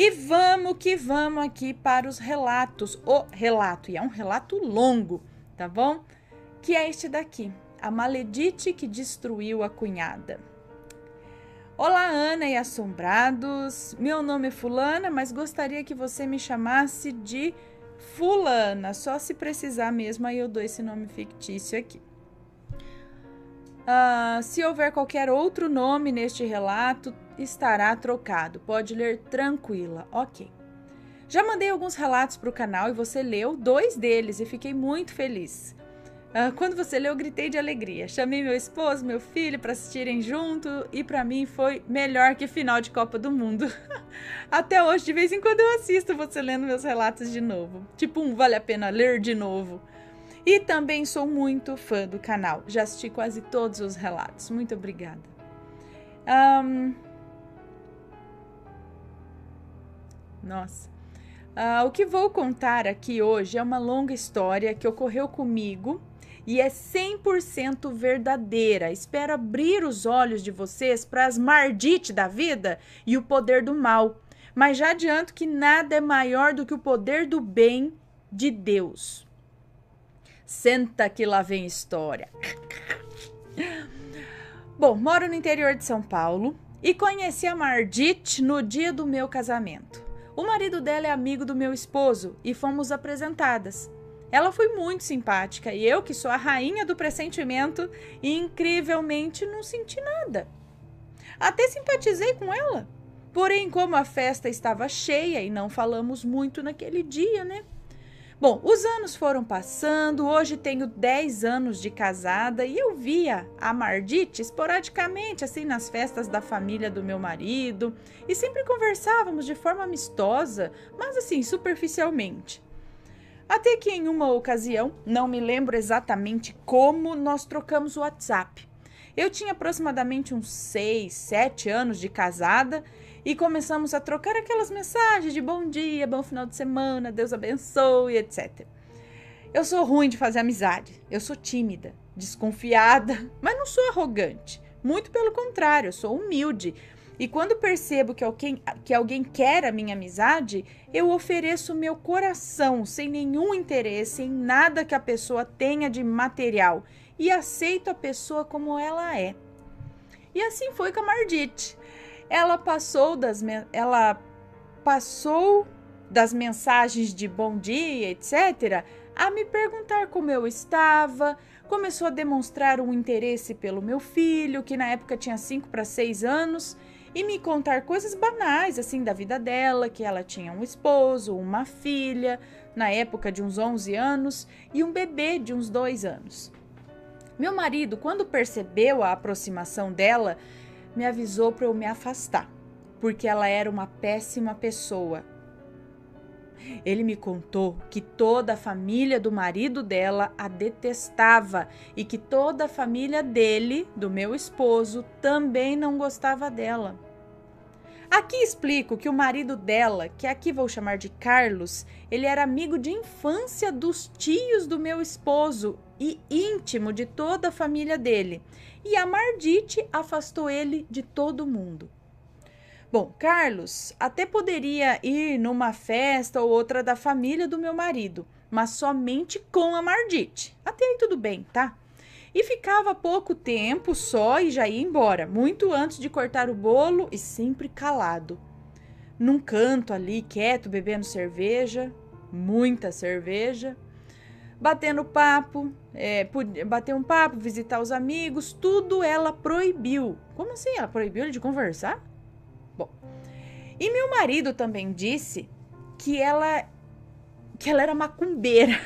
E vamos que vamos aqui para os relatos. O relato, e é um relato longo, tá bom? Que é este daqui, a maledite que destruiu a cunhada. Olá, Ana e assombrados. Meu nome é Fulana, mas gostaria que você me chamasse de Fulana. Só se precisar mesmo, aí eu dou esse nome fictício aqui. Se houver qualquer outro nome neste relato, estará trocado. Pode ler tranquila. Ok. Já mandei alguns relatos para o canal e você leu 2 deles e fiquei muito feliz. Quando você leu, eu gritei de alegria. Chamei meu esposo, meu filho para assistirem junto e para mim foi melhor que final de Copa do Mundo. Até hoje, de vez em quando eu assisto você lendo meus relatos de novo. Tipo vale a pena ler de novo. E também sou muito fã do canal. Já assisti quase todos os relatos. Muito obrigada. O que vou contar aqui hoje é uma longa história que ocorreu comigo e é 100% verdadeira. Espero abrir os olhos de vocês para as Mardite da vida e o poder do mal. Mas já adianto que nada é maior do que o poder do bem de Deus. Senta que lá vem história. Bom, moro no interior de São Paulo e conheci a Mardite no dia do meu casamento. O marido dela é amigo do meu esposo e fomos apresentadas. Ela foi muito simpática e eu, que sou a rainha do pressentimento, incrivelmente não senti nada. Até simpatizei com ela. Porém, como a festa estava cheia e não falamos muito naquele dia, né? Bom, os anos foram passando, hoje tenho 10 anos de casada e eu via a Mardite esporadicamente, assim, nas festas da família do meu marido e sempre conversávamos de forma amistosa, mas assim, superficialmente. Até que em uma ocasião, não me lembro exatamente como, nós trocamos o WhatsApp. Eu tinha aproximadamente uns 6, 7 anos de casada e começamos a trocar aquelas mensagens de bom dia, bom final de semana, Deus abençoe, etc. Eu sou ruim de fazer amizade, eu sou tímida, desconfiada, mas não sou arrogante. Muito pelo contrário, eu sou humilde. E quando percebo que alguém quer a minha amizade, eu ofereço meu coração sem nenhum interesse em nada que a pessoa tenha de material e aceito a pessoa como ela é. E assim foi com a Mardite. Ela passou das mensagens de bom dia, etc., a me perguntar como eu estava, começou a demonstrar um interesse pelo meu filho, que na época tinha 5 para 6 anos, e me contar coisas banais, assim, da vida dela, que ela tinha um esposo, uma filha, na época de uns 11 anos, e um bebê de uns 2 anos. Meu marido, quando percebeu a aproximação dela, me avisou para eu me afastar, porque ela era uma péssima pessoa. Ele me contou que toda a família do marido dela a detestava e que toda a família dele, do meu esposo, também não gostava dela. Aqui explico que o marido dela, que aqui vou chamar de Carlos, ele era amigo de infância dos tios do meu esposo e íntimo de toda a família dele. E a Mardite afastou ele de todo mundo. Bom, Carlos até poderia ir numa festa ou outra da família do meu marido, mas somente com a Mardite. Até aí tudo bem, tá? E ficava pouco tempo só e já ia embora, muito antes de cortar o bolo e sempre calado. Num canto ali, quieto, bebendo cerveja, muita cerveja, batendo papo, bater um papo, visitar os amigos, tudo ela proibiu. Como assim? Ela proibiu ele de conversar? Bom, e meu marido também disse que ela era macumbeira,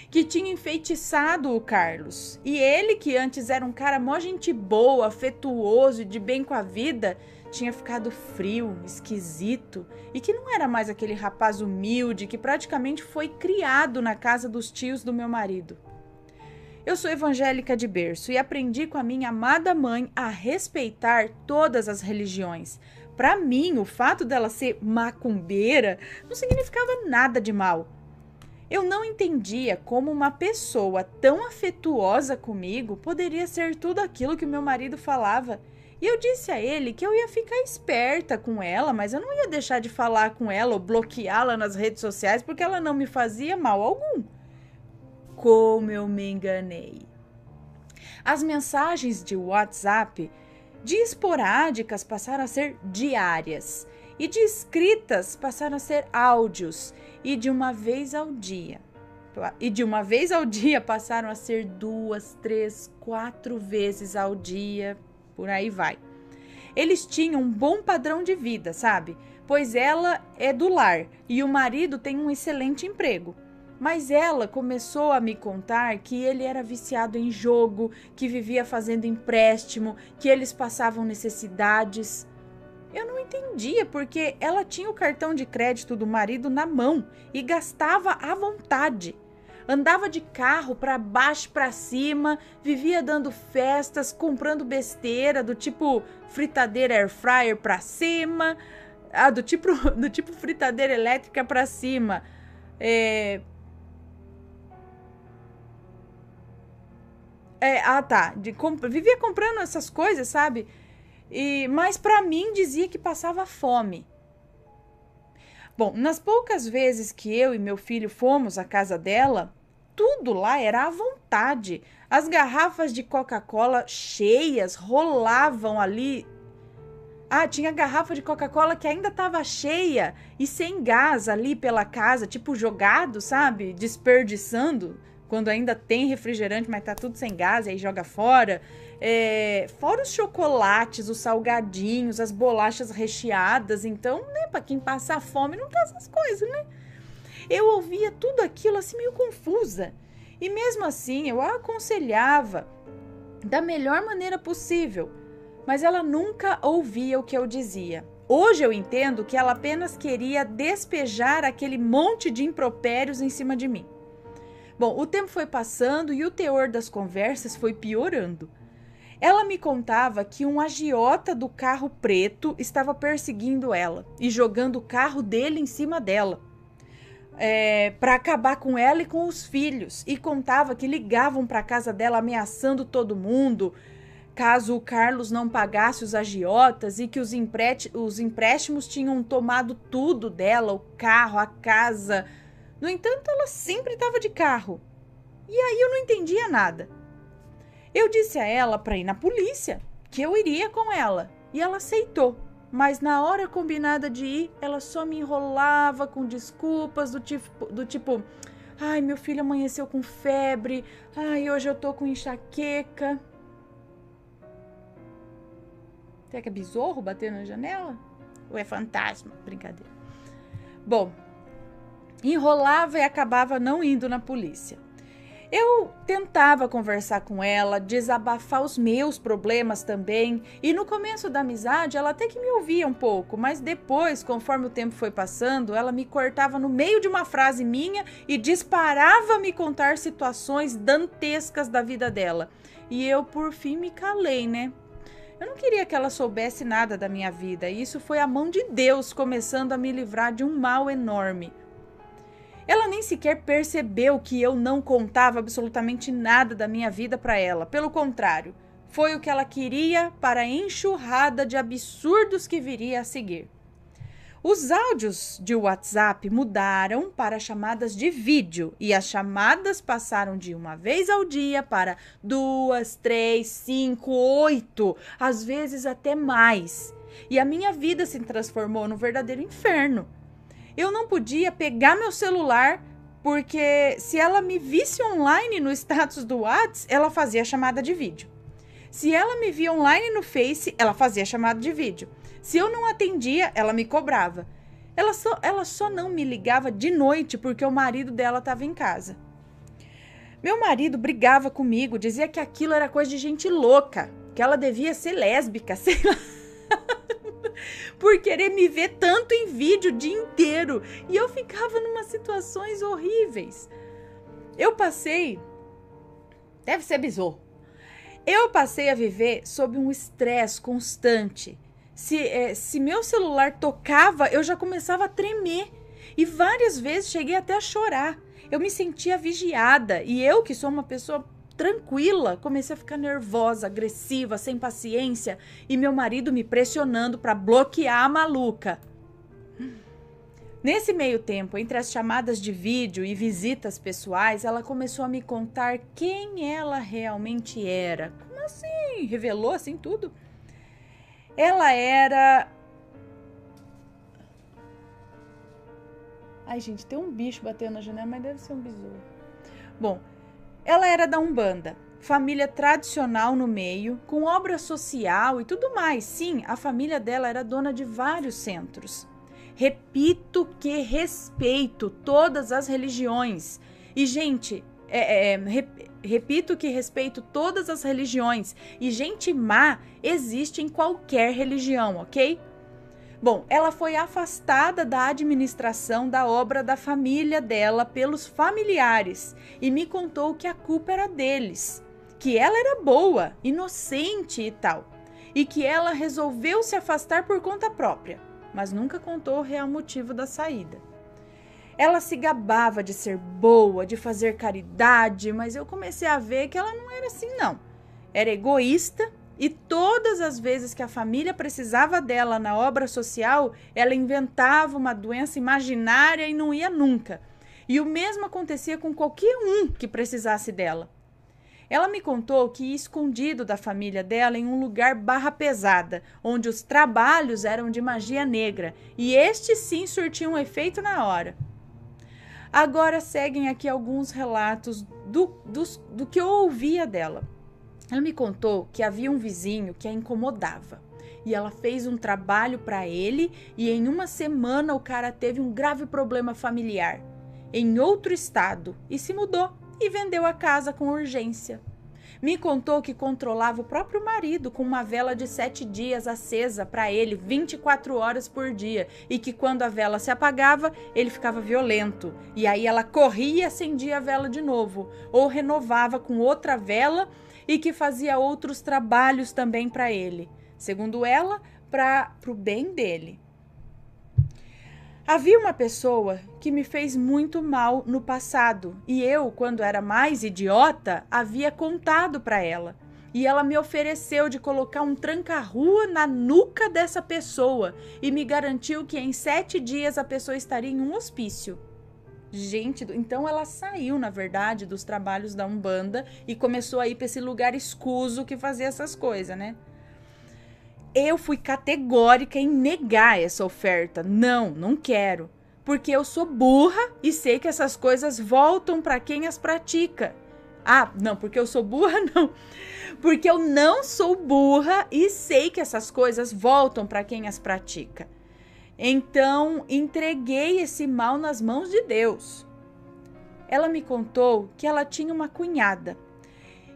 que tinha enfeitiçado o Carlos. E ele, que antes era um cara mó gente boa, afetuoso e de bem com a vida, tinha ficado frio, esquisito e que não era mais aquele rapaz humilde que praticamente foi criado na casa dos tios do meu marido. Eu sou evangélica de berço e aprendi com a minha amada mãe a respeitar todas as religiões. Para mim, o fato dela ser macumbeira não significava nada de mal. Eu não entendia como uma pessoa tão afetuosa comigo poderia ser tudo aquilo que o meu marido falava E eu disse a ele que eu ia ficar esperta com ela, mas eu não ia deixar de falar com ela ou bloqueá-la nas redes sociais porque ela não me fazia mal algum. Como eu me enganei. As mensagens de WhatsApp de esporádicas passaram a ser diárias e de escritas passaram a ser áudios e de uma vez ao dia. E de uma vez ao dia passaram a ser 2, 3, 4 vezes ao dia, por aí vai. Eles tinham um bom padrão de vida, sabe? Pois ela é do lar e o marido tem um excelente emprego. Mas ela começou a me contar que ele era viciado em jogo, que vivia fazendo empréstimo, que eles passavam necessidades. Eu não entendia porque ela tinha o cartão de crédito do marido na mão e gastava à vontade. Andava de carro para baixo para cima, vivia dando festas, comprando besteira do tipo fritadeira air fryer para cima, do tipo fritadeira elétrica para cima. Vivia comprando essas coisas, sabe? Mas para mim dizia que passava fome. Bom, nas poucas vezes que eu e meu filho fomos à casa dela, tudo lá era à vontade. As garrafas de Coca-Cola cheias rolavam ali. Tinha garrafa de Coca-Cola que ainda estava cheia e sem gás ali pela casa, tipo jogado, sabe? Desperdiçando, quando ainda tem refrigerante, mas tá tudo sem gás, e aí joga fora. Fora os chocolates, os salgadinhos, as bolachas recheadas. Então, né, para quem passa fome não tem essas coisas, né? Eu ouvia tudo aquilo assim meio confusa. E mesmo assim eu a aconselhava da melhor maneira possível. Mas ela nunca ouvia o que eu dizia. Hoje eu entendo que ela apenas queria despejar aquele monte de impropérios em cima de mim. Bom, o tempo foi passando e o teor das conversas foi piorando. Ela me contava que um agiota do carro preto estava perseguindo ela e jogando o carro dele em cima dela. Para acabar com ela e com os filhos, e contava que ligavam para a casa dela ameaçando todo mundo caso o Carlos não pagasse os agiotas e que os empréstimos tinham tomado tudo dela, o carro, a casa. No entanto, ela sempre estava de carro. E aí eu não entendia nada. Eu disse a ela para ir na polícia, que eu iria com ela, e ela aceitou. Mas na hora combinada de ir, ela só me enrolava com desculpas do tipo, ai, meu filho amanheceu com febre, ai, hoje eu tô com enxaqueca. Será que é besouro bater na janela? Ou é fantasma? Brincadeira. Bom, enrolava e acabava não indo na polícia. Eu tentava conversar com ela, desabafar os meus problemas também, e no começo da amizade ela até que me ouvia um pouco, mas depois, conforme o tempo foi passando, ela me cortava no meio de uma frase minha e disparava a me contar situações dantescas da vida dela. E eu, por fim, me calei, né? Eu não queria que ela soubesse nada da minha vida, e isso foi a mão de Deus começando a me livrar de um mal enorme. Ela nem sequer percebeu que eu não contava absolutamente nada da minha vida para ela. Pelo contrário, foi o que ela queria para a enxurrada de absurdos que viria a seguir. Os áudios de WhatsApp mudaram para chamadas de vídeo e as chamadas passaram de uma vez ao dia para 2, 3, 5, 8, às vezes até mais. E a minha vida se transformou num verdadeiro inferno. Eu não podia pegar meu celular, porque se ela me visse online no status do WhatsApp, ela fazia chamada de vídeo. Se ela me via online no Face, ela fazia chamada de vídeo. Se eu não atendia, ela me cobrava. Ela só não me ligava de noite porque o marido dela estava em casa. Meu marido brigava comigo, dizia que aquilo era coisa de gente louca, que ela devia ser lésbica, sei lá. Por querer me ver tanto em vídeo o dia inteiro. E eu ficava numa situações horríveis. Deve ser bizarro. Eu passei a viver sob um estresse constante. Se meu celular tocava, eu já começava a tremer. E várias vezes cheguei até a chorar. Eu me sentia vigiada. E eu, que sou uma pessoa tranquila, comecei a ficar nervosa, agressiva, sem paciência e meu marido me pressionando para bloquear a maluca. Nesse meio tempo, entre as chamadas de vídeo e visitas pessoais, ela começou a me contar quem ela realmente era. Como assim? Revelou assim tudo? Ela era... Ai, gente, tem um bicho batendo na janela, mas deve ser um besouro. Bom, ela era da Umbanda, família tradicional no meio, com obra social e tudo mais. Sim, a família dela era dona de vários centros. Repito que respeito todas as religiões. E, gente, repito que respeito todas as religiões. E gente má existe em qualquer religião, ok? Bom, ela foi afastada da administração da obra da família dela pelos familiares e me contou que a culpa era deles, que ela era boa, inocente e tal, e que ela resolveu se afastar por conta própria, mas nunca contou o real motivo da saída. Ela se gabava de ser boa, de fazer caridade, mas eu comecei a ver que ela não era assim, não. Era egoísta. E todas as vezes que a família precisava dela na obra social, ela inventava uma doença imaginária e não ia nunca. E o mesmo acontecia com qualquer um que precisasse dela. Ela me contou que ia escondido da família dela em um lugar barra pesada, onde os trabalhos eram de magia negra, e estes sim surtiam um efeito na hora. Agora seguem aqui alguns relatos do que eu ouvia dela. Ela me contou que havia um vizinho que a incomodava e ela fez um trabalho para ele e em uma semana o cara teve um grave problema familiar em outro estado e se mudou e vendeu a casa com urgência. Me contou que controlava o próprio marido com uma vela de 7 dias acesa para ele 24 horas por dia e que quando a vela se apagava, ele ficava violento. E aí ela corria e acendia a vela de novo ou renovava com outra vela e que fazia outros trabalhos também para ele, segundo ela, para o bem dele. Havia uma pessoa que me fez muito mal no passado e eu, quando era mais idiota, havia contado para ela. E ela me ofereceu de colocar um tranca-rua na nuca dessa pessoa e me garantiu que em 7 dias a pessoa estaria em um hospício. Gente, então ela saiu, na verdade, dos trabalhos da Umbanda e começou a ir para esse lugar escuso que fazia essas coisas, né? Eu fui categórica em negar essa oferta. Não quero. Porque eu sou burra e sei que essas coisas voltam para quem as pratica. Ah, não, porque eu sou burra, não. Porque eu não sou burra e sei que essas coisas voltam para quem as pratica. Então, entreguei esse mal nas mãos de Deus. Ela me contou que ela tinha uma cunhada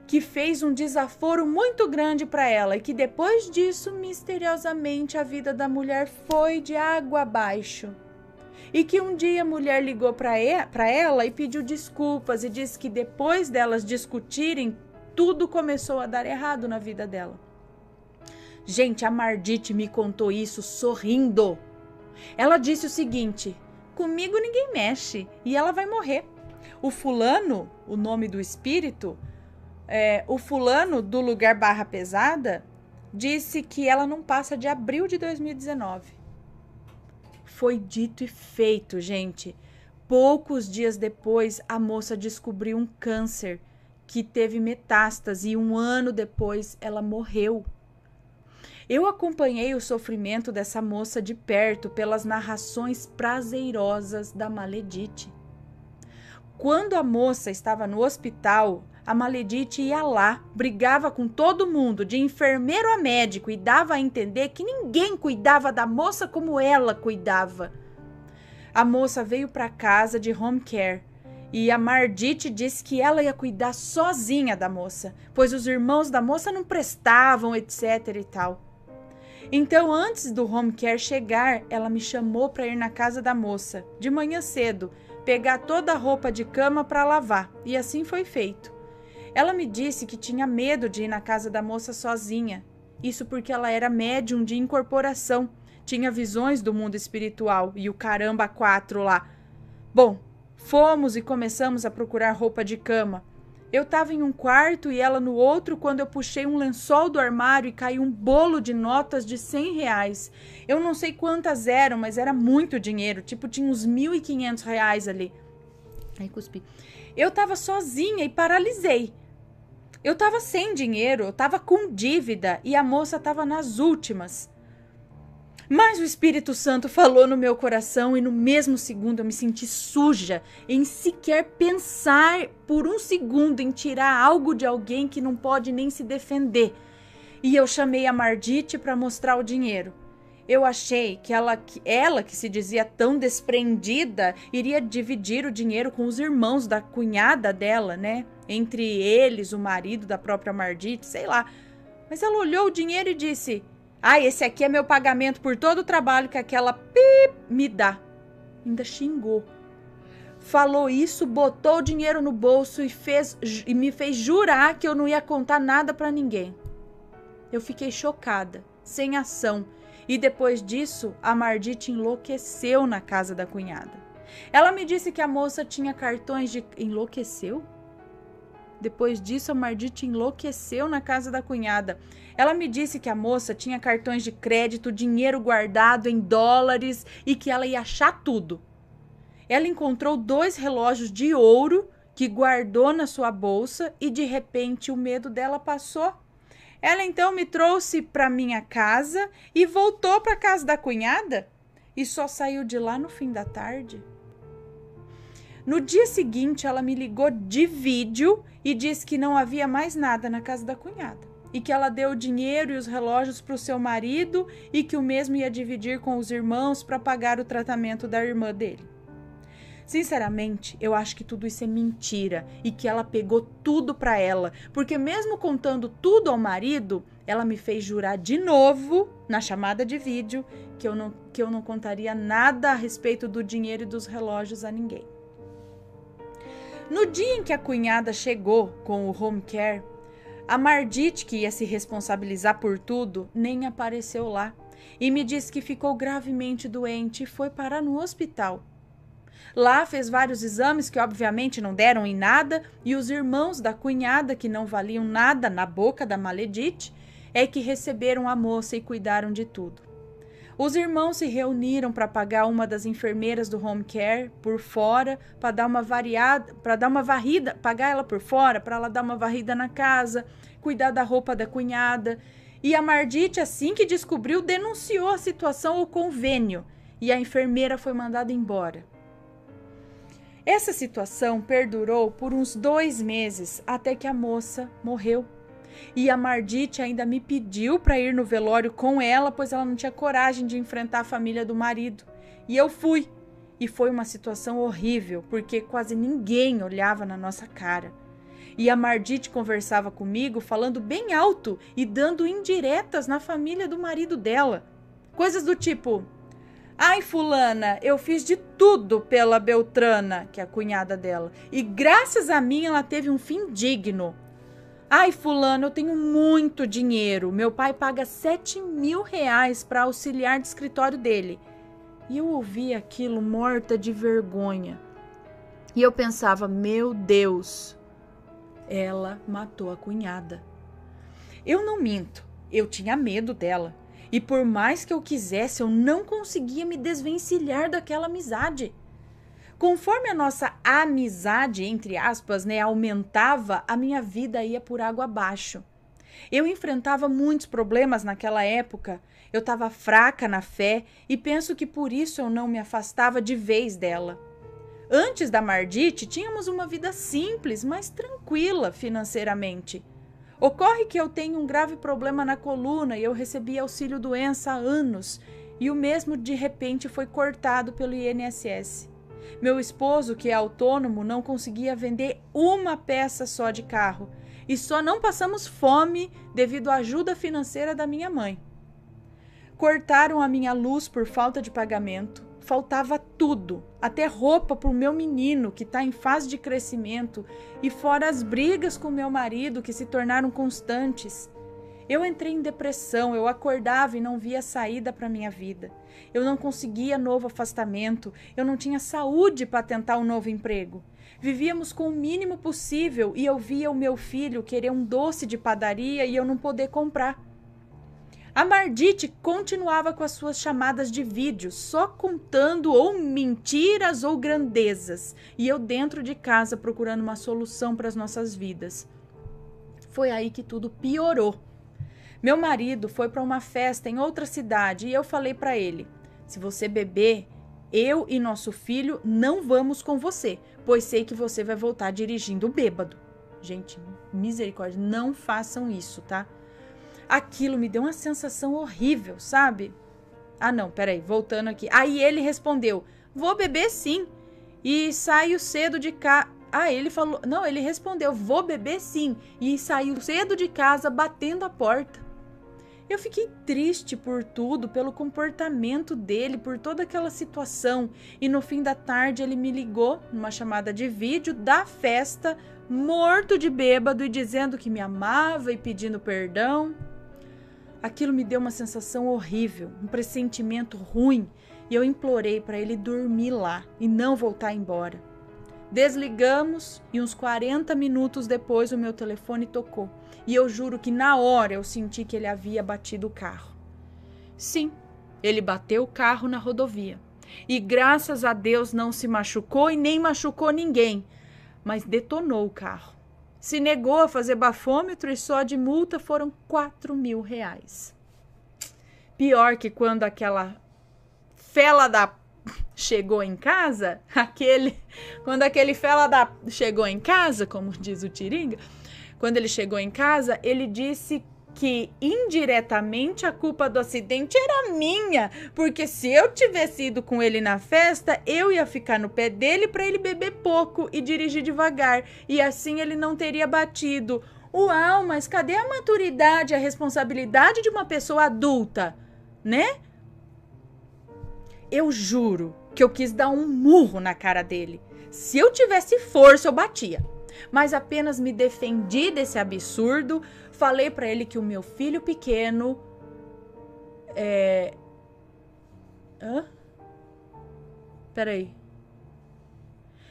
que fez um desaforo muito grande para ela e que depois disso, misteriosamente, a vida da mulher foi de água abaixo. E que um dia a mulher ligou para ela e pediu desculpas e disse que depois delas discutirem, tudo começou a dar errado na vida dela. Gente, a Mardite me contou isso sorrindo. Ela disse o seguinte: comigo ninguém mexe e ela vai morrer. O fulano, o nome do espírito, o fulano do lugar barra pesada, disse que ela não passa de abril de 2019. Foi dito e feito, gente. Poucos dias depois, a moça descobriu um câncer que teve metástase e 1 ano depois ela morreu. Eu acompanhei o sofrimento dessa moça de perto pelas narrações prazerosas da Maledite. Quando a moça estava no hospital, a Maledite ia lá, brigava com todo mundo, de enfermeiro a médico, e dava a entender que ninguém cuidava da moça como ela cuidava. A moça veio para casa de home care e a Mardite disse que ela ia cuidar sozinha da moça, pois os irmãos da moça não prestavam, etc e tal. Então, antes do home care chegar, ela me chamou para ir na casa da moça, de manhã cedo, pegar toda a roupa de cama para lavar, e assim foi feito. Ela me disse que tinha medo de ir na casa da moça sozinha, isso porque ela era médium de incorporação, tinha visões do mundo espiritual e o caramba 4 lá. Bom, fomos e começamos a procurar roupa de cama, Eu estava em um quarto e ela no outro quando eu puxei um lençol do armário e caiu um bolo de notas de R$100. Eu não sei quantas eram, mas era muito dinheiro, tipo tinha uns R$1.500 ali. Aí cuspi. Eu estava sozinha e paralisei. Eu estava sem dinheiro, eu estava com dívida e a moça estava nas últimas. Mas o Espírito Santo falou no meu coração e no mesmo segundo eu me senti suja em sequer pensar por um segundo em tirar algo de alguém que não pode nem se defender. E eu chamei a Mardite para mostrar o dinheiro. Eu achei que ela, que se dizia tão desprendida, iria dividir o dinheiro com os irmãos da cunhada dela, né? Entre eles, o marido da própria Mardite, sei lá. Mas ela olhou o dinheiro e disse... esse aqui é meu pagamento por todo o trabalho que aquela me dá. Ainda xingou. Falou isso, botou o dinheiro no bolso e me fez jurar que eu não ia contar nada pra ninguém. Eu fiquei chocada, sem ação. E depois disso, a Mardite enlouqueceu na casa da cunhada. Ela me disse que a moça tinha cartões de... Enlouqueceu? Depois disso, a Mardite enlouqueceu na casa da cunhada. Ela me disse que a moça tinha cartões de crédito, dinheiro guardado em dólares e que ela ia achar tudo. Ela encontrou 2 relógios de ouro que guardou na sua bolsa e, de repente, o medo dela passou. Ela, então, me trouxe para minha casa e voltou para a casa da cunhada e só saiu de lá no fim da tarde. No dia seguinte, ela me ligou de vídeo e disse que não havia mais nada na casa da cunhada e que ela deu o dinheiro e os relógios para o seu marido e que o mesmo ia dividir com os irmãos para pagar o tratamento da irmã dele. Sinceramente, eu acho que tudo isso é mentira e que ela pegou tudo para ela, porque mesmo contando tudo ao marido, ela me fez jurar de novo, na chamada de vídeo, que eu não contaria nada a respeito do dinheiro e dos relógios a ninguém. No dia em que a cunhada chegou com o home care, a Mardite, que ia se responsabilizar por tudo, nem apareceu lá e me disse que ficou gravemente doente e foi parar no hospital. Lá fez vários exames que obviamente não deram em nada e os irmãos da cunhada, que não valiam nada na boca da maledite, é que receberam a moça e cuidaram de tudo. Os irmãos se reuniram para pagar uma das enfermeiras do home care por fora, para dar uma varrida, pagar ela por fora, para ela dar uma varrida na casa, cuidar da roupa da cunhada. E a Mardite, assim que descobriu, denunciou a situação ao convênio e a enfermeira foi mandada embora. Essa situação perdurou por uns 2 meses, até que a moça morreu. E a Mardite ainda me pediu para ir no velório com ela, pois ela não tinha coragem de enfrentar a família do marido. E eu fui. E foi uma situação horrível, porque quase ninguém olhava na nossa cara. E a Mardite conversava comigo, falando bem alto e dando indiretas na família do marido dela. Coisas do tipo... Ai, fulana, eu fiz de tudo pela Beltrana, que é a cunhada dela, e graças a mim ela teve um fim digno. Ai, fulano, eu tenho muito dinheiro, meu pai paga R$7.000 para auxiliar do escritório dele. E eu ouvi aquilo morta de vergonha. E eu pensava, meu Deus, ela matou a cunhada. Eu não minto, eu tinha medo dela. E por mais que eu quisesse, eu não conseguia me desvencilhar daquela amizade. Conforme a nossa amizade, entre aspas, né, aumentava, a minha vida ia por água abaixo. Eu enfrentava muitos problemas naquela época. Eu estava fraca na fé e penso que por isso eu não me afastava de vez dela. Antes da Mardite, tínhamos uma vida simples, mas tranquila financeiramente. Ocorre que eu tenho um grave problema na coluna e eu recebi auxílio-doença há anos e o mesmo de repente foi cortado pelo INSS. Meu esposo, que é autônomo, não conseguia vender uma peça só de carro e só não passamos fome devido à ajuda financeira da minha mãe. Cortaram a minha luz por falta de pagamento, faltava tudo, até roupa para o meu menino que está em fase de crescimento e fora as brigas com meu marido que se tornaram constantes. Eu entrei em depressão, eu acordava e não via saída para minha vida. Eu não conseguia novo afastamento, eu não tinha saúde para tentar um novo emprego. Vivíamos com o mínimo possível e eu via o meu filho querer um doce de padaria e eu não poder comprar. A Mardite continuava com as suas chamadas de vídeo, só contando ou mentiras ou grandezas, e eu dentro de casa procurando uma solução para as nossas vidas. Foi aí que tudo piorou. Meu marido foi para uma festa em outra cidade e eu falei para ele: se você beber, eu e nosso filho não vamos com você, pois sei que você vai voltar dirigindo bêbado. Gente, misericórdia, não façam isso, tá? Aquilo me deu uma sensação horrível, sabe? Ah, não, peraí, voltando aqui. Aí ele respondeu: vou beber sim, e saio cedo de casa. Ah, ele falou... Não, ele respondeu: vou beber sim, e saiu cedo de casa batendo a porta. Eu fiquei triste por tudo, pelo comportamento dele, por toda aquela situação. E no fim da tarde ele me ligou numa chamada de vídeo da festa, morto de bêbado e dizendo que me amava e pedindo perdão. Aquilo me deu uma sensação horrível, um pressentimento ruim, e eu implorei para ele dormir lá e não voltar embora. Desligamos e uns 40 minutos depois o meu telefone tocou. E eu juro que na hora eu senti que ele havia batido o carro. Sim, ele bateu o carro na rodovia. E graças a Deus não se machucou e nem machucou ninguém, mas detonou o carro. Se negou a fazer bafômetro e só de multa foram R$4.000. Pior que quando aquela fela da chegou em casa, quando aquele fela da chegou em casa, como diz o Tiringa, quando ele chegou em casa, ele disse que indiretamente a culpa do acidente era minha, porque se eu tivesse ido com ele na festa, eu ia ficar no pé dele para ele beber pouco e dirigir devagar, e assim ele não teria batido. Uau, mas cadê a maturidade, a responsabilidade de uma pessoa adulta, né? Eu juro que eu quis dar um murro na cara dele. Se eu tivesse força, eu batia. Mas apenas me defendi desse absurdo. Falei para ele que o meu filho pequeno... Peraí.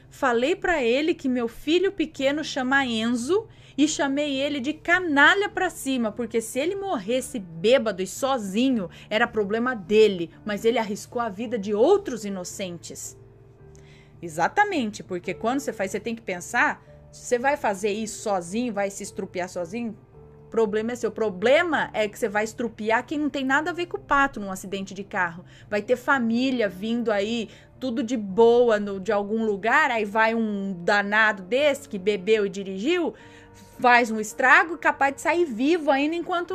Falei para ele que meu filho pequeno chama Enzo e chamei ele de canalha pra cima, porque se ele morresse bêbado e sozinho, era problema dele, mas ele arriscou a vida de outros inocentes. Exatamente, porque quando você faz, você tem que pensar, você vai fazer isso sozinho, vai se estrupiar sozinho, o problema é seu. O problema é que você vai estrupiar quem não tem nada a ver com o pato num acidente de carro. Vai ter família vindo aí, tudo de boa de algum lugar, aí vai um danado desse que bebeu e dirigiu, faz um estrago, capaz de sair vivo ainda, enquanto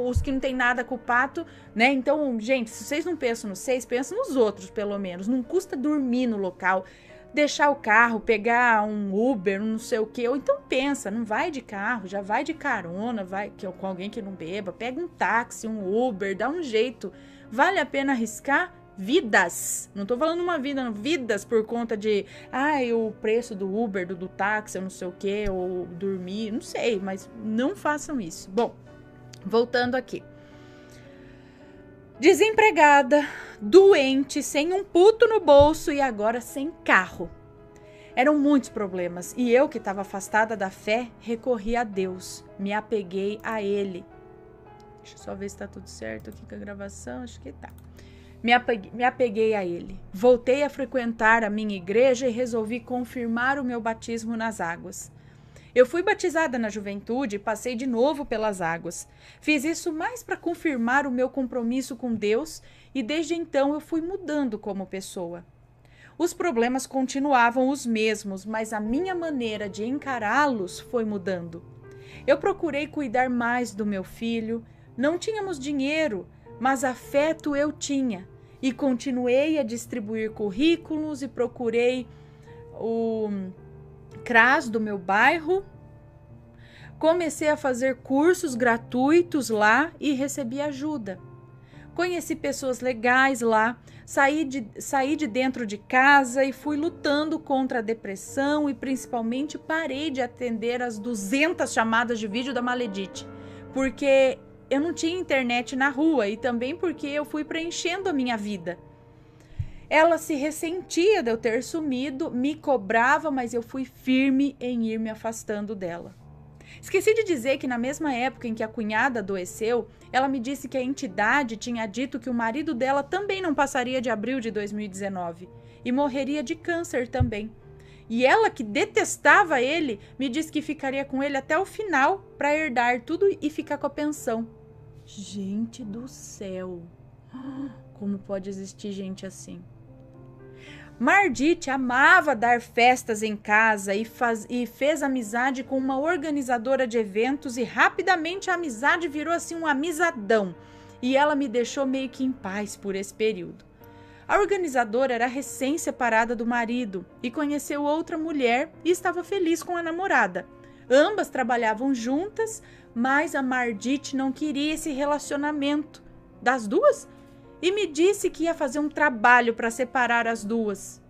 os que não tem nada com o pato, né? Então, gente, se vocês não pensam nos vocês, pensam nos outros, pelo menos. Não custa dormir no local, deixar o carro, pegar um Uber, não sei o quê. Ou então pensa, não vai de carro, já vai de carona, vai com alguém que não beba, pega um táxi, um Uber, dá um jeito. Vale a pena arriscar? Vidas, não tô falando uma vida, não, vidas por conta de, o preço do Uber, do táxi, eu não sei o que, ou dormir, não sei, mas não façam isso. Bom, voltando aqui. Desempregada, doente, sem um puto no bolso e agora sem carro. Eram muitos problemas e eu, que estava afastada da fé, recorri a Deus, me apeguei a Ele. Deixa eu só ver se tá tudo certo aqui com a gravação, acho que tá. Me apeguei a ele. Voltei a frequentar a minha igreja e resolvi confirmar o meu batismo nas águas. Eu fui batizada na juventude e passei de novo pelas águas. Fiz isso mais para confirmar o meu compromisso com Deus e desde então eu fui mudando como pessoa. Os problemas continuavam os mesmos, mas a minha maneira de encará-los foi mudando. Eu procurei cuidar mais do meu filho. Não tínhamos dinheiro, mas afeto eu tinha. E continuei a distribuir currículos e procurei o CRAS do meu bairro. Comecei a fazer cursos gratuitos lá e recebi ajuda. Conheci pessoas legais lá, saí de dentro de casa e fui lutando contra a depressão e principalmente parei de atender as 200 chamadas de vídeo da Maledite, porque eu não tinha internet na rua e também porque eu fui preenchendo a minha vida. Ela se ressentia de eu ter sumido, me cobrava, mas eu fui firme em ir me afastando dela. Esqueci de dizer que na mesma época em que a cunhada adoeceu, ela me disse que a entidade tinha dito que o marido dela também não passaria de abril de 2019 e morreria de câncer também. E ela, que detestava ele, me disse que ficaria com ele até o final para herdar tudo e ficar com a pensão. Gente do céu! Como pode existir gente assim? Mardite amava dar festas em casa e fez amizade com uma organizadora de eventos e rapidamente a amizade virou assim um amizadão e ela me deixou meio que em paz por esse período. A organizadora era recém-separada do marido e conheceu outra mulher e estava feliz com a namorada. Ambas trabalhavam juntas, mas a Mardite não queria esse relacionamento das duas e me disse que ia fazer um trabalho para separar as duas.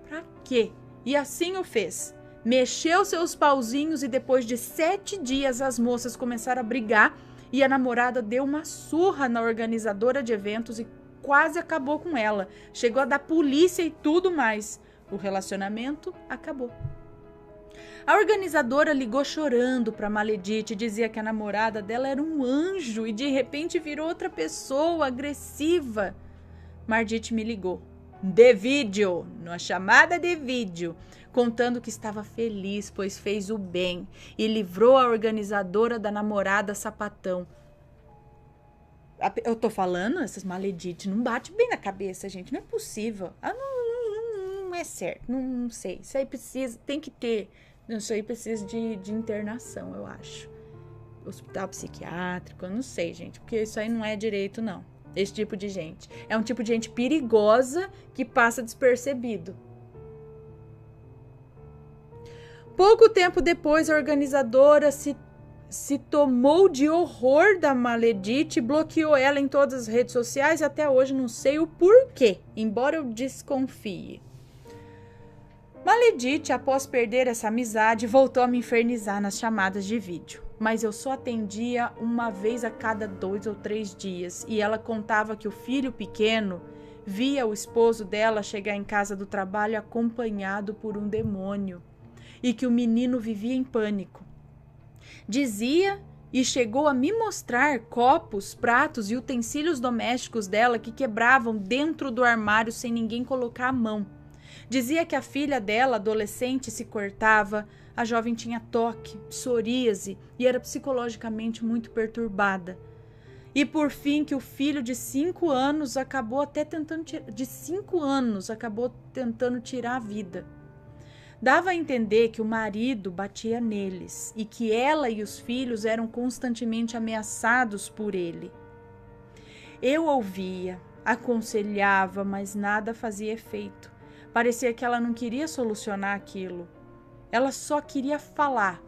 Pra quê? E assim o fez. Mexeu seus pauzinhos e depois de 7 dias as moças começaram a brigar e a namorada deu uma surra na organizadora de eventos e quase acabou com ela. Chegou a dar polícia e tudo mais. O relacionamento acabou. A organizadora ligou chorando para Maledite e dizia que a namorada dela era um anjo e de repente virou outra pessoa agressiva. Mardite me ligou, de vídeo, numa chamada de vídeo, contando que estava feliz, pois fez o bem e livrou a organizadora da namorada sapatão. Eu tô falando, essas Maledite não bate bem na cabeça, gente, não é possível. Não é certo, não sei. Isso aí precisa, tem que ter. Isso aí precisa de internação, eu acho. Hospital psiquiátrico, eu não sei, gente. Porque isso aí não é direito, não. Esse tipo de gente. É um tipo de gente perigosa que passa despercebido. Pouco tempo depois, a organizadora se tomou de horror da Maledite, bloqueou ela em todas as redes sociais e até hoje não sei o porquê, embora eu desconfie. Maledite, após perder essa amizade, voltou a me infernizar nas chamadas de vídeo. Mas eu só atendia uma vez a cada 2 ou 3 dias. E ela contava que o filho pequeno via o esposo dela chegar em casa do trabalho acompanhado por um demônio. E que o menino vivia em pânico. Dizia e chegou a me mostrar copos, pratos e utensílios domésticos dela que quebravam dentro do armário sem ninguém colocar a mão. Dizia que a filha dela, adolescente, se cortava, a jovem tinha toque, psoríase e era psicologicamente muito perturbada. E por fim que o filho de 5 anos acabou tentando tirar a vida. Dava a entender que o marido batia neles e que ela e os filhos eram constantemente ameaçados por ele. Eu ouvia, aconselhava, mas nada fazia efeito. Parecia que ela não queria solucionar aquilo. Ela só queria falar.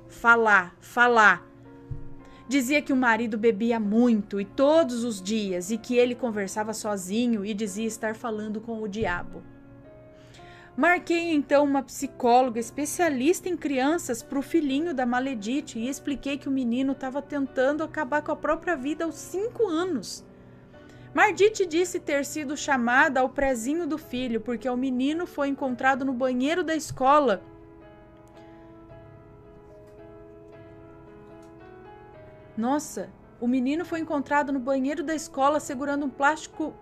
Dizia que o marido bebia muito e todos os dias e que ele conversava sozinho e dizia estar falando com o diabo. Marquei então uma psicóloga especialista em crianças para o filhinho da Maledite e expliquei que o menino estava tentando acabar com a própria vida aos 5 anos. Mardite disse ter sido chamada ao prezinho do filho porque o menino foi encontrado no banheiro da escola. Nossa, o menino foi encontrado no banheiro da escola segurando um plástico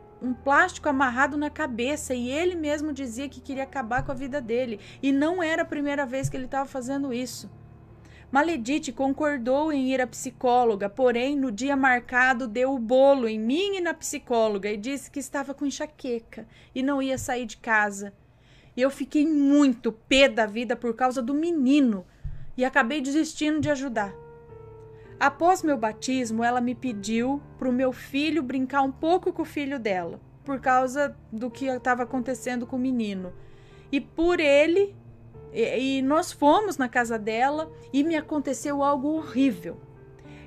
amarrado na cabeça e ele mesmo dizia que queria acabar com a vida dele e não era a primeira vez que ele estava fazendo isso. Maledite concordou em ir à psicóloga, porém, no dia marcado, deu o bolo em mim e na psicóloga e disse que estava com enxaqueca e não ia sair de casa. E eu fiquei muito pé da vida por causa do menino e acabei desistindo de ajudar. Após meu batismo, ela me pediu para o meu filho brincar um pouco com o filho dela, por causa do que estava acontecendo com o menino. E nós fomos na casa dela e me aconteceu algo horrível.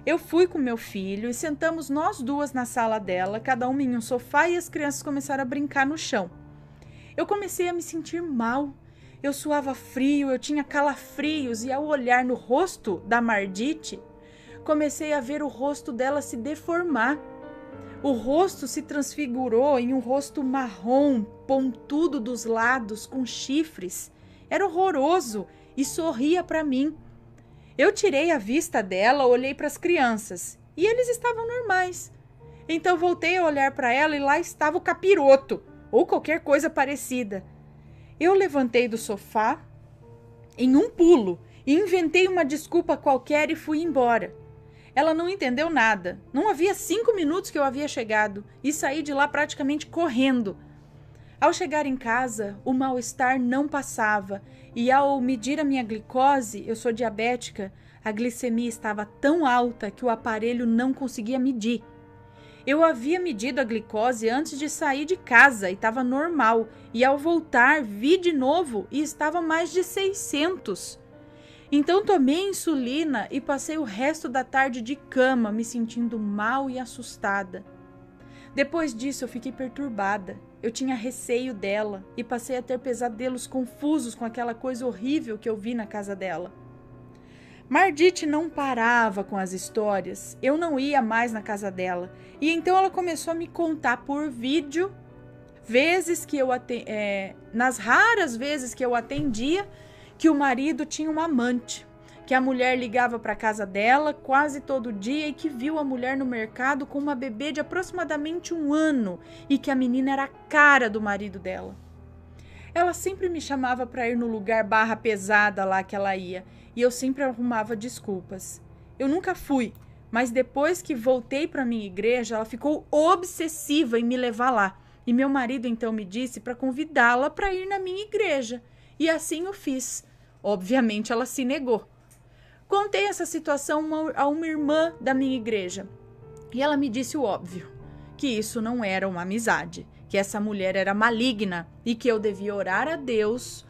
Eu fui com meu filho e sentamos nós duas na sala dela, cada uma em um sofá e as crianças começaram a brincar no chão. Eu comecei a me sentir mal. Eu suava frio, eu tinha calafrios e ao olhar no rosto da Mardite, comecei a ver o rosto dela se deformar. O rosto se transfigurou em um rosto marrom, pontudo dos lados, com chifres. Era horroroso e sorria para mim. Eu tirei a vista dela, olhei para as crianças e eles estavam normais. Então voltei a olhar para ela e lá estava o capiroto, ou qualquer coisa parecida. Eu levantei do sofá em um pulo e inventei uma desculpa qualquer e fui embora. Ela não entendeu nada. Não havia 5 minutos que eu havia chegado e saí de lá praticamente correndo. Ao chegar em casa, o mal-estar não passava e ao medir a minha glicose, eu sou diabética, a glicemia estava tão alta que o aparelho não conseguia medir. Eu havia medido a glicose antes de sair de casa e estava normal. E ao voltar, vi de novo e estava mais de 600. Então tomei insulina e passei o resto da tarde de cama, me sentindo mal e assustada. Depois disso, eu fiquei perturbada. Eu tinha receio dela e passei a ter pesadelos confusos com aquela coisa horrível que eu vi na casa dela. Mardite não parava com as histórias, eu não ia mais na casa dela. E então ela começou a me contar por vídeo, nas raras vezes que eu atendia, que o marido tinha uma amante, que a mulher ligava para a casa dela quase todo dia e que viu a mulher no mercado com uma bebê de aproximadamente 1 ano e que a menina era a cara do marido dela. Ela sempre me chamava para ir no lugar barra pesada lá que ela ia e eu sempre arrumava desculpas. Eu nunca fui, mas depois que voltei para minha igreja, ela ficou obsessiva em me levar lá. E meu marido então me disse para convidá-la para ir na minha igreja. E assim eu fiz. Obviamente ela se negou. Contei essa situação a uma irmã da minha igreja. E ela me disse o óbvio, que isso não era uma amizade, que essa mulher era maligna e que eu devia orar a Deus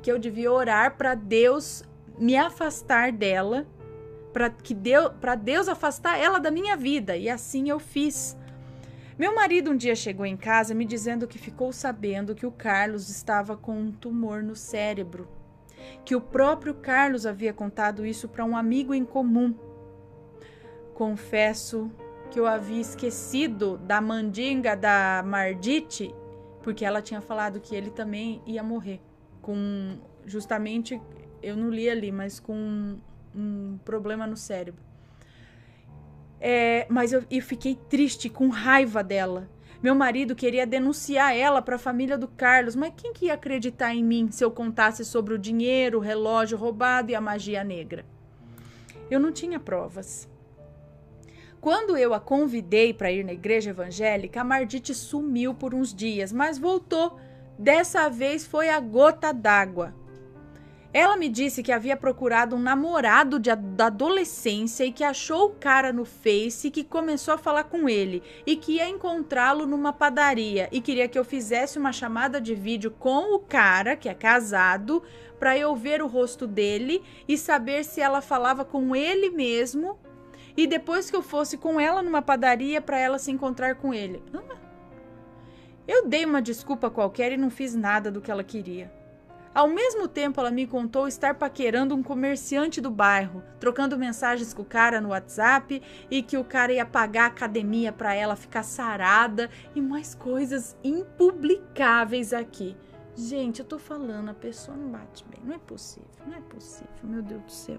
que eu devia orar para Deus me afastar dela, para Deus afastar ela da minha vida. E assim eu fiz. Meu marido um dia chegou em casa me dizendo que ficou sabendo que o Carlos estava com um tumor no cérebro, que o próprio Carlos havia contado isso para um amigo em comum. Confesso que eu havia esquecido da mandinga da Mardite, porque ela tinha falado que ele também ia morrer, justamente, eu não li ali, mas com um problema no cérebro. Mas eu fiquei triste, com raiva dela. Meu marido queria denunciar ela para a família do Carlos, mas quem que ia acreditar em mim se eu contasse sobre o dinheiro, o relógio roubado e a magia negra? Eu não tinha provas. Quando eu a convidei para ir na igreja evangélica, a Mardite sumiu por uns dias, mas voltou. Dessa vez foi a gota d'água. Ela me disse que havia procurado um namorado da adolescência e que achou o cara no Face e que começou a falar com ele e que ia encontrá-lo numa padaria e queria que eu fizesse uma chamada de vídeo com o cara, que é casado, para eu ver o rosto dele e saber se ela falava com ele mesmo e depois que eu fosse com ela numa padaria para ela se encontrar com ele. Eu dei uma desculpa qualquer e não fiz nada do que ela queria. Ao mesmo tempo, ela me contou estar paquerando um comerciante do bairro, trocando mensagens com o cara no WhatsApp e que o cara ia pagar a academia para ela ficar sarada e mais coisas impublicáveis aqui. Gente, eu tô falando, a pessoa não bate bem. Não é possível, meu Deus do céu.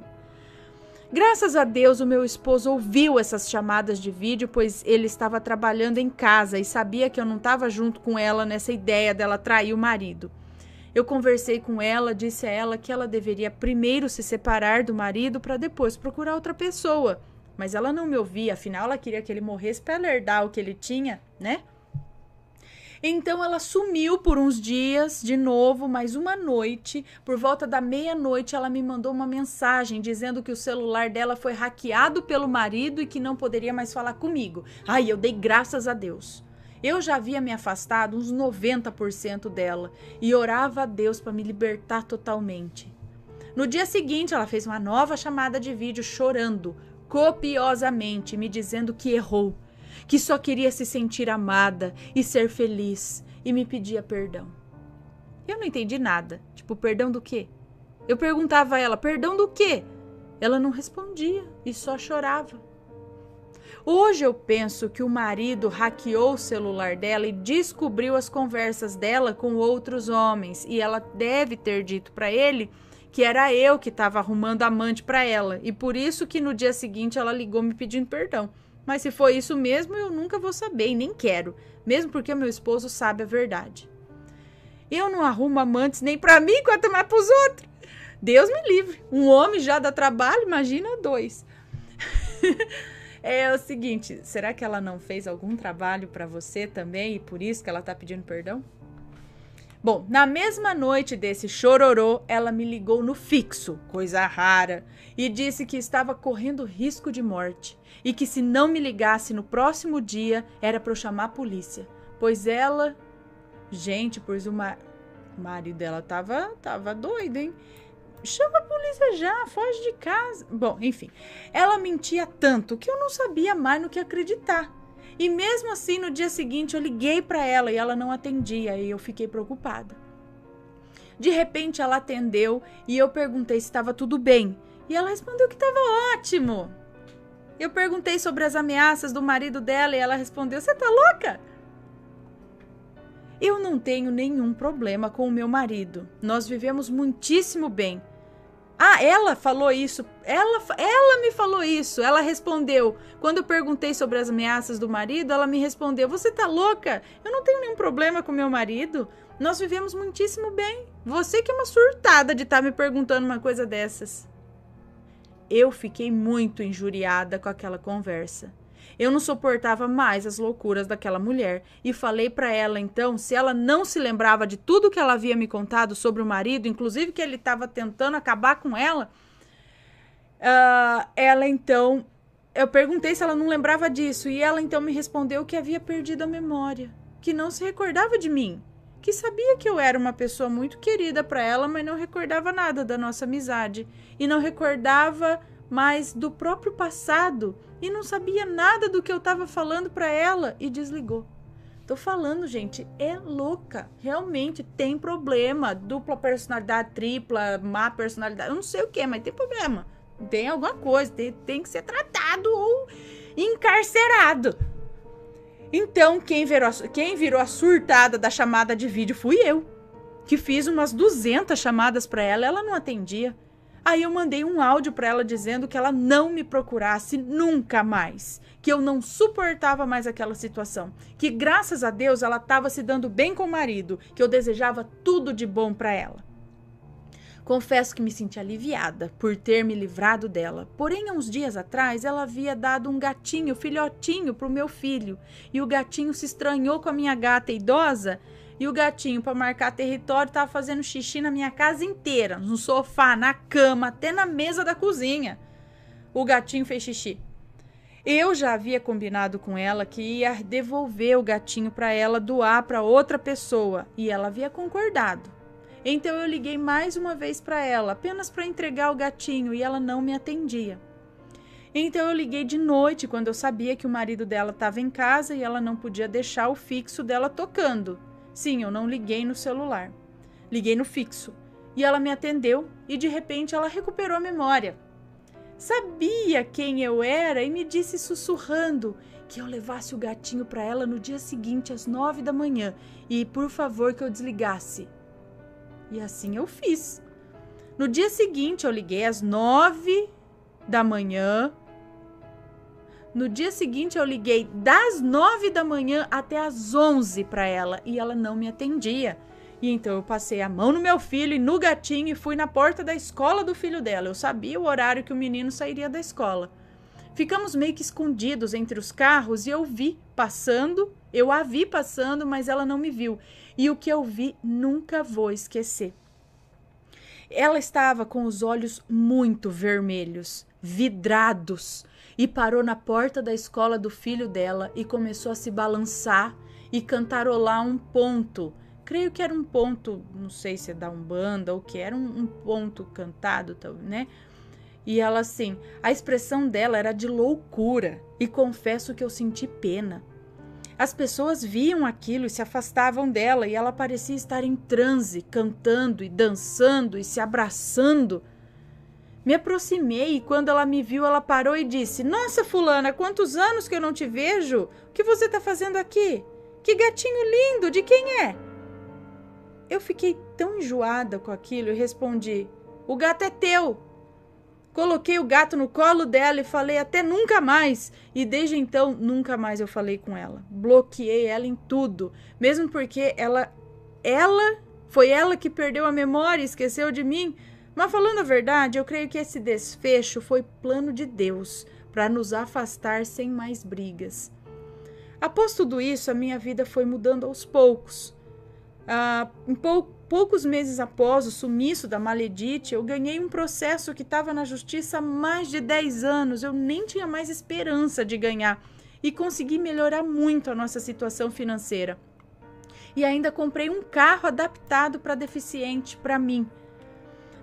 Graças a Deus, o meu esposo ouviu essas chamadas de vídeo, pois ele estava trabalhando em casa e sabia que eu não estava junto com ela nessa ideia dela trair o marido. Eu conversei com ela, disse a ela que ela deveria primeiro se separar do marido para depois procurar outra pessoa. Mas ela não me ouvia, afinal ela queria que ele morresse para ela herdar o que ele tinha, né? Então ela sumiu por uns dias de novo, mas uma noite, por volta da meia-noite, ela me mandou uma mensagem dizendo que o celular dela foi hackeado pelo marido e que não poderia mais falar comigo. Ai, eu dei graças a Deus. Eu já havia me afastado uns 90% dela e orava a Deus para me libertar totalmente. No dia seguinte, ela fez uma nova chamada de vídeo chorando copiosamente, me dizendo que errou, que só queria se sentir amada e ser feliz e me pedia perdão. Eu não entendi nada. Tipo, perdão do quê? Eu perguntava a ela, perdão do quê? Ela não respondia e só chorava. Hoje eu penso que o marido hackeou o celular dela e descobriu as conversas dela com outros homens. E ela deve ter dito para ele que era eu que estava arrumando amante para ela. E por isso que no dia seguinte ela ligou me pedindo perdão. Mas se foi isso mesmo, eu nunca vou saber e nem quero. Mesmo porque meu esposo sabe a verdade. Eu não arrumo amantes nem para mim, quanto mais para os outros. Deus me livre. Um homem já dá trabalho, imagina 2. É o seguinte, será que ela não fez algum trabalho para você também e por isso que ela tá pedindo perdão? Bom, na mesma noite desse chororô, ela me ligou no fixo, coisa rara, e disse que estava correndo risco de morte e que se não me ligasse no próximo dia era para eu chamar a polícia, pois ela... Gente, pois o marido dela tava doido, hein? Chama a polícia já, foge de casa. Bom, enfim, ela mentia tanto que eu não sabia mais no que acreditar. E mesmo assim, no dia seguinte, eu liguei para ela e ela não atendia e eu fiquei preocupada. De repente, ela atendeu e eu perguntei se estava tudo bem. E ela respondeu que estava ótimo. Eu perguntei sobre as ameaças do marido dela e ela respondeu, você tá louca? Eu não tenho nenhum problema com o meu marido. Nós vivemos muitíssimo bem. Ah, ela falou isso. Ela me falou isso. Ela respondeu. Quando eu perguntei sobre as ameaças do marido, ela me respondeu, você tá louca? Eu não tenho nenhum problema com meu marido. Nós vivemos muitíssimo bem. Você que é uma surtada de estar me perguntando uma coisa dessas. Eu fiquei muito injuriada com aquela conversa. Eu não suportava mais as loucuras daquela mulher e falei para ela então se ela não se lembrava de tudo que ela havia me contado sobre o marido, inclusive que ele estava tentando acabar com ela. Ela então, eu perguntei se ela não lembrava disso e ela então me respondeu que havia perdido a memória, que não se recordava de mim, que sabia que eu era uma pessoa muito querida para ela, mas não recordava nada da nossa amizade e não recordava mais do próprio passado e não sabia nada do que eu estava falando para ela e desligou. Tô falando, gente, é louca. Realmente tem problema. Dupla personalidade, tripla, má personalidade. Eu não sei o que, mas tem problema. Tem alguma coisa. Tem que ser tratado ou encarcerado. Então, quem virou a surtada da chamada de vídeo fui eu. Que fiz umas 200 chamadas para ela, ela não atendia. Aí eu mandei um áudio para ela dizendo que ela não me procurasse nunca mais, que eu não suportava mais aquela situação, que graças a Deus ela estava se dando bem com o marido, que eu desejava tudo de bom para ela. Confesso que me senti aliviada por ter me livrado dela, porém há uns dias atrás ela havia dado um gatinho, filhotinho, para o meu filho, e o gatinho se estranhou com a minha gata idosa. E o gatinho, para marcar território, estava fazendo xixi na minha casa inteira. No sofá, na cama, até na mesa da cozinha. O gatinho fez xixi. Eu já havia combinado com ela que ia devolver o gatinho para ela doar para outra pessoa. E ela havia concordado. Então eu liguei mais uma vez para ela, apenas para entregar o gatinho, e ela não me atendia. Então eu liguei de noite, quando eu sabia que o marido dela estava em casa e ela não podia deixar o fixo dela tocando. Sim, eu não liguei no celular. Liguei no fixo. E ela me atendeu e de repente ela recuperou a memória. Sabia quem eu era e me disse sussurrando que eu levasse o gatinho para ela no dia seguinte às 9 da manhã e por favor que eu desligasse. E assim eu fiz. No dia seguinte eu liguei às 9 da manhã. No dia seguinte eu liguei das 9 da manhã até as 11 para ela e ela não me atendia. E então eu passei a mão no meu filho e no gatinho e fui na porta da escola do filho dela. Eu sabia o horário que o menino sairia da escola. Ficamos meio que escondidos entre os carros e eu a vi passando, mas ela não me viu. E o que eu vi nunca vou esquecer. Ela estava com os olhos muito vermelhos, vidrados, e parou na porta da escola do filho dela e começou a se balançar e cantarolar um ponto. Creio que era um ponto, não sei se é da Umbanda ou que era um ponto cantado, né? E ela assim, a expressão dela era de loucura e confesso que eu senti pena. As pessoas viam aquilo e se afastavam dela e ela parecia estar em transe, cantando e dançando e se abraçando. Me aproximei e quando ela me viu, ela parou e disse: Nossa, fulana, quantos anos que eu não te vejo? O que você está fazendo aqui? Que gatinho lindo, de quem é? Eu fiquei tão enjoada com aquilo e respondi: O gato é teu. Coloquei o gato no colo dela e falei até nunca mais. E desde então, nunca mais eu falei com ela. Bloqueei ela em tudo, mesmo porque foi ela que perdeu a memória e esqueceu de mim. Mas falando a verdade, eu creio que esse desfecho foi plano de Deus para nos afastar sem mais brigas. Após tudo isso, a minha vida foi mudando aos poucos. Poucos meses após o sumiço da Maledite, eu ganhei um processo que estava na justiça há mais de 10 anos. Eu nem tinha mais esperança de ganhar e consegui melhorar muito a nossa situação financeira. E ainda comprei um carro adaptado para deficiente para mim.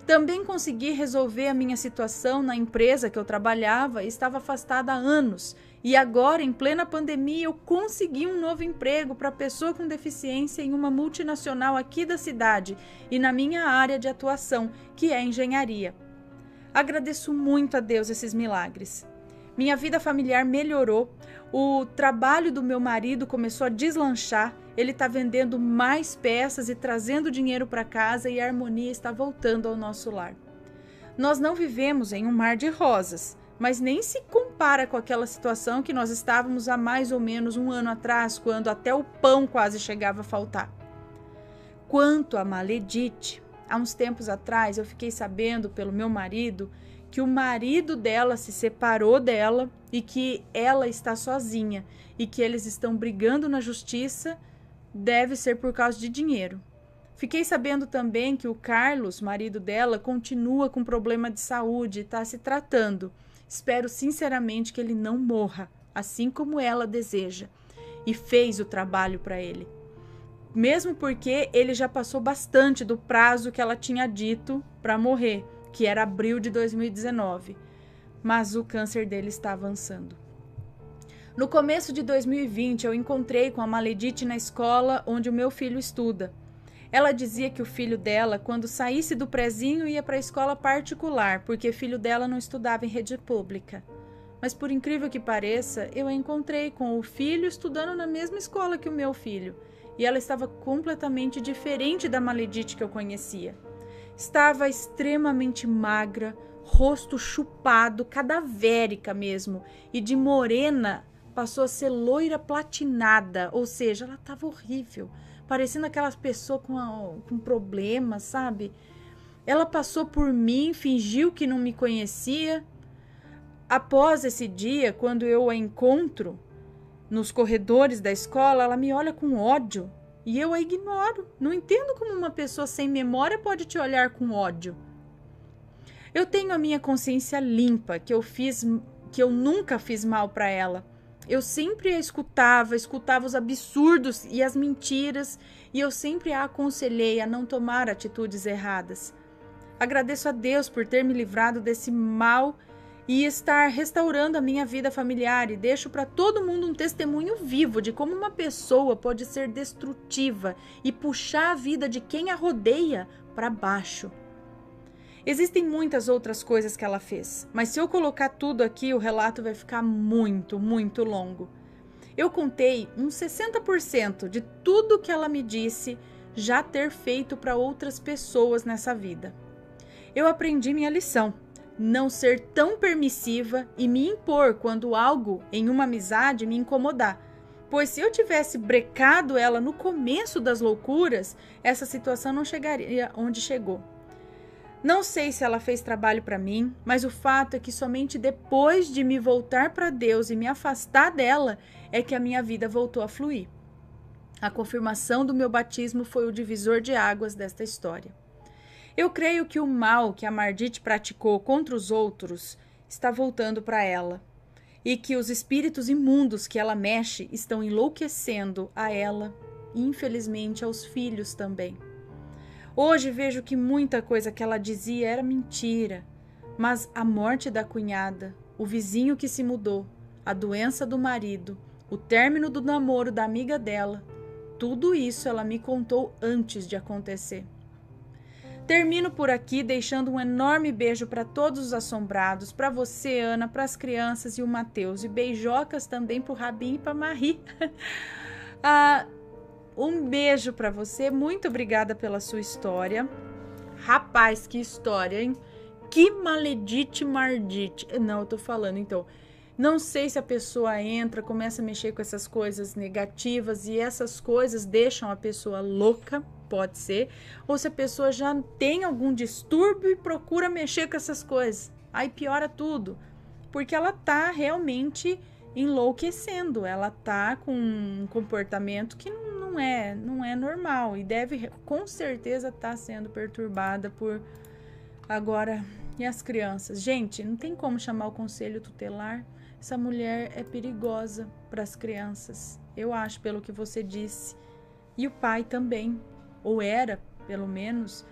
Também consegui resolver a minha situação na empresa que eu trabalhava e estava afastada há anos. E agora, em plena pandemia, eu consegui um novo emprego para pessoa com deficiência em uma multinacional aqui da cidade e na minha área de atuação, que é engenharia. Agradeço muito a Deus esses milagres. Minha vida familiar melhorou, o trabalho do meu marido começou a deslanchar, ele está vendendo mais peças e trazendo dinheiro para casa e a harmonia está voltando ao nosso lar. Nós não vivemos em um mar de rosas, mas nem se compara com aquela situação que nós estávamos há mais ou menos um ano atrás, quando até o pão quase chegava a faltar. Quanto a Maledite, há uns tempos atrás eu fiquei sabendo pelo meu marido que o marido dela se separou dela e que ela está sozinha e que eles estão brigando na justiça, deve ser por causa de dinheiro. Fiquei sabendo também que o Carlos, marido dela, continua com problema de saúde e está se tratando. Espero sinceramente que ele não morra, assim como ela deseja, e fez o trabalho para ele. Mesmo porque ele já passou bastante do prazo que ela tinha dito para morrer, que era abril de 2019, mas o câncer dele está avançando. No começo de 2020, eu encontrei com a Maledite na escola onde o meu filho estuda. Ela dizia que o filho dela, quando saísse do prezinho, ia para a escola particular, porque filho dela não estudava em rede pública. Mas por incrível que pareça, eu a encontrei com o filho estudando na mesma escola que o meu filho, e ela estava completamente diferente da Maledite que eu conhecia. Estava extremamente magra, rosto chupado, cadavérica mesmo, e de morena passou a ser loira platinada, ou seja, ela estava horrível, parecendo aquelas pessoas com problemas, sabe? Ela passou por mim, fingiu que não me conhecia. Após esse dia, quando eu a encontro nos corredores da escola, ela me olha com ódio e eu a ignoro. Não entendo como uma pessoa sem memória pode te olhar com ódio. Eu tenho a minha consciência limpa, que eu nunca fiz mal para ela. Eu sempre a escutava os absurdos e as mentiras, e eu sempre a aconselhei a não tomar atitudes erradas. Agradeço a Deus por ter me livrado desse mal e estar restaurando a minha vida familiar, e deixo para todo mundo um testemunho vivo de como uma pessoa pode ser destrutiva e puxar a vida de quem a rodeia para baixo. Existem muitas outras coisas que ela fez, mas se eu colocar tudo aqui, o relato vai ficar muito, muito longo. Eu contei uns 60% de tudo que ela me disse já ter feito para outras pessoas nessa vida. Eu aprendi minha lição, não ser tão permissiva e me impor quando algo em uma amizade me incomodar, pois se eu tivesse brecado ela no começo das loucuras, essa situação não chegaria onde chegou. Não sei se ela fez trabalho para mim, mas o fato é que somente depois de me voltar para Deus e me afastar dela é que a minha vida voltou a fluir. A confirmação do meu batismo foi o divisor de águas desta história. Eu creio que o mal que a Maledite praticou contra os outros está voltando para ela e que os espíritos imundos que ela mexe estão enlouquecendo a ela e, infelizmente, aos filhos também. Hoje vejo que muita coisa que ela dizia era mentira, mas a morte da cunhada, o vizinho que se mudou, a doença do marido, o término do namoro da amiga dela, tudo isso ela me contou antes de acontecer. Termino por aqui deixando um enorme beijo para todos os assombrados, para você, Ana, para as crianças e o Matheus, e beijocas também para o Rabin e para Marie. Um beijo para você, muito obrigada pela sua história. Rapaz, que história, hein? Que maledite mardite. Não, eu tô falando, então. Não sei se a pessoa entra, começa a mexer com essas coisas negativas e essas coisas deixam a pessoa louca, pode ser. Ou se a pessoa já tem algum distúrbio e procura mexer com essas coisas. Aí piora tudo. Porque ela tá realmente enlouquecendo. Ela tá com um comportamento que não é normal. E deve, com certeza, estar sendo perturbada por... Agora, e as crianças? Gente, não tem como chamar o conselho tutelar. Essa mulher é perigosa para as crianças. Eu acho, pelo que você disse. E o pai também. Ou era, pelo menos.